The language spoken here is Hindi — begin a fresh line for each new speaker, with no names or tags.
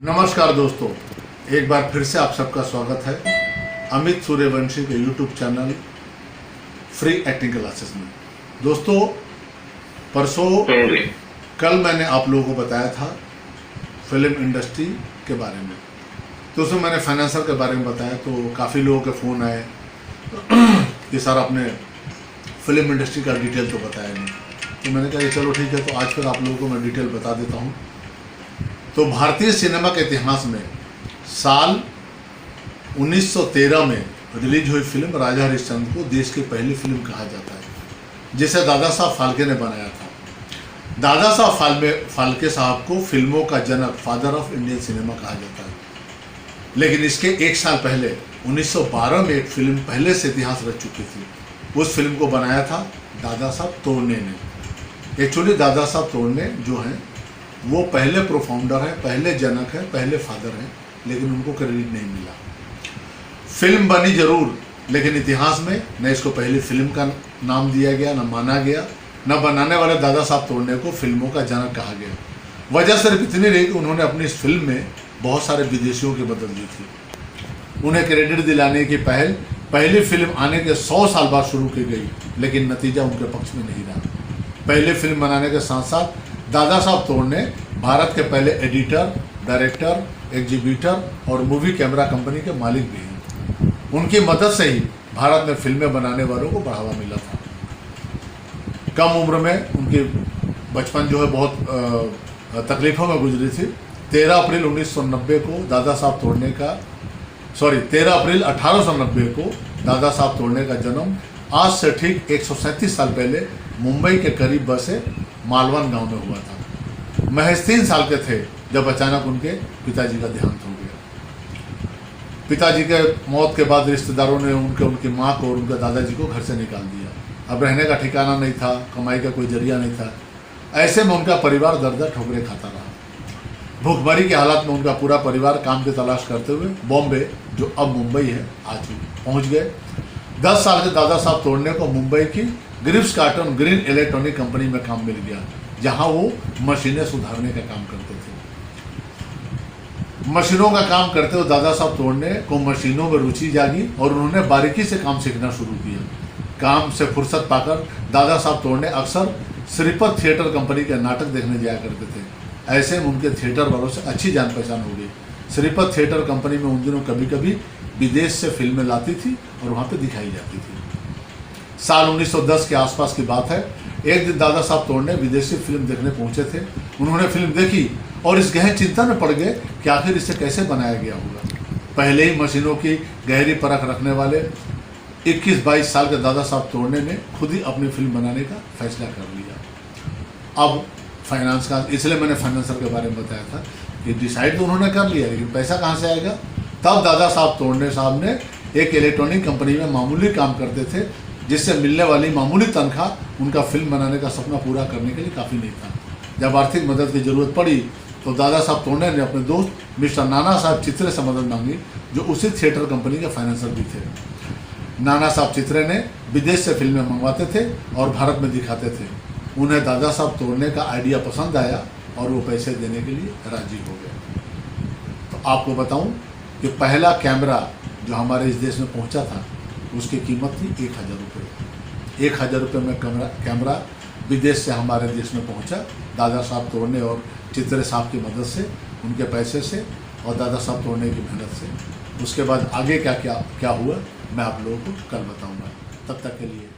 नमस्कार दोस्तों, एक बार फिर से आप सबका स्वागत है अमित सूर्यवंशी के YouTube channel free acting classes में। दोस्तों, परसों कल मैंने आप लोगों को बताया था फिल्म इंडस्ट्री के बारे में, तो उसमें मैंने फाइनेंसर के बारे में बताया, तो काफ़ी लोगों के फ़ोन आए कि सर आपने फिल्म इंडस्ट्री का डिटेल तो बताया नहीं। तो मैंने कहा चलो ठीक है, तो आज फिर आप लोगों को मैं डिटेल बता देता हूँ। तो भारतीय सिनेमा के इतिहास में साल 1913 में रिलीज हुई फिल्म राजा हरिश्चंद्र को देश की पहली फिल्म कहा जाता है, जिसे दादा साहब फाल्के ने बनाया था। दादा साहब फाल्के साहब को फिल्मों का जनक, फादर ऑफ इंडियन सिनेमा कहा जाता है। लेकिन इसके एक साल पहले 1912 में एक फिल्म पहले से इतिहास रच चुकी थी। उस फिल्म को बनाया था दादा साहब तोरणे ने। एक्चुअली दादा साहब तोरणे जो हैं वो पहले प्रोफाउंडर है, पहले जनक है, पहले फादर हैं, लेकिन उनको क्रेडिट नहीं मिला। फिल्म बनी जरूर, लेकिन इतिहास में न इसको पहली फिल्म का नाम दिया गया, न माना गया, न बनाने वाले दादा साहब तोरणे को फिल्मों का जनक कहा गया। वजह सिर्फ इतनी रही कि उन्होंने अपनी इस फिल्म में बहुत सारे विदेशियों की मदद दी थी। उन्हें क्रेडिट दिलाने की पहली फिल्म आने के 100 साल बाद शुरू की गई, लेकिन नतीजा उनके पक्ष में नहीं रहा। पहले फिल्म बनाने के साथ साथ दादा साहब तोरणे भारत के पहले एडिटर, डायरेक्टर, एग्जीबिटर और मूवी कैमरा कंपनी के मालिक भी हैं। उनकी मदद से ही भारत में फिल्में बनाने वालों को बढ़ावा मिला था। कम उम्र में उनकी बचपन जो है बहुत तकलीफ़ों में गुजरी थी। 13 अप्रैल 1890 को दादा साहब तोरणे का जन्म आज से ठीक 137 साल पहले मुंबई के करीब बसे मालवन गांव में हुआ था। महज 3 साल के थे जब अचानक उनके पिताजी का देहांत हो गया। पिताजी के मौत के बाद रिश्तेदारों ने उनकी माँ को और उनके दादाजी को घर से निकाल दिया। अब रहने का ठिकाना नहीं था, कमाई का कोई जरिया नहीं था। ऐसे में उनका परिवार दर ठोकरें खाता रहा। भूखमरी की हालत में उनका पूरा परिवार काम की तलाश करते हुए बॉम्बे, जो अब मुंबई है, पहुँच गए। 10 साल के दादा साहब तोरणे को मुंबई की grips carton green electronic company में काम मिल गया, जहां वो मशीनें सुधारने का काम करते थे। मशीनों का काम करते हुए दादा साहब तोरणे को मशीनों में रुचि जागी और उन्होंने बारीकी से काम सीखना शुरू किया। काम से फुर्सत पाकर दादा साहब तोरणे अक्सर श्रीपत थिएटर कंपनी के नाटक देखने जाया करते थे। ऐसे में उनके थिएटर वालों से अच्छी जान पहचान हो गई। श्रीपत थिएटर कंपनी में उन दिनों कभी कभी विदेश से फिल्में लाती थी और वहाँ पे दिखाई जाती थी। साल 1910 के आसपास की बात है। एक दिन दादा साहब तोरणे विदेशी फिल्म देखने पहुंचे थे। उन्होंने फिल्म देखी और इस गहन चिंता में पड़ गए कि आखिर इसे कैसे बनाया गया होगा। पहले ही मशीनों की गहरी परख रखने वाले 21-22 साल के दादा साहब तोरणे ने खुद ही अपनी फिल्म बनाने का फैसला कर लिया। अब फाइनेंस का, इसलिए मैंने फाइनेंसर के बारे में बताया था कि डिसाइड तो उन्होंने कर लिया, लेकिन पैसा कहाँ से आएगा। तब दादा साहब तोरणे साहब ने एक इलेक्ट्रॉनिक कंपनी में मामूली काम करते थे, जिससे मिलने वाली मामूली तनख्वाह उनका फिल्म बनाने का सपना पूरा करने के लिए काफ़ी नहीं था। जब आर्थिक मदद की ज़रूरत पड़ी तो दादा साहब तोरणे ने अपने दोस्त मिस्टर नाना साहब चित्रे से मदद मांगी, जो उसी थिएटर कंपनी के फाइनेंसर भी थे। नाना साहब चित्रे ने विदेश से फिल्में मंगवाते थे और भारत में दिखाते थे। उन्हें दादा साहब तोरणे का आइडिया पसंद आया और वो पैसे देने के लिए राजी हो गए। तो आपको बताऊँ कि पहला कैमरा जो हमारे इस देश में पहुँचा था, उसकी कीमत थी 1000 रुपये। 1000 रुपये में कैमरा विदेश से हमारे देश में पहुंचा, दादा साहब तोरणे और चित्रे साहब की मदद से, उनके पैसे से और दादा साहब तोरणे की मेहनत से। उसके बाद आगे क्या हुआ मैं आप लोगों को कल बताऊंगा। तब तक के लिए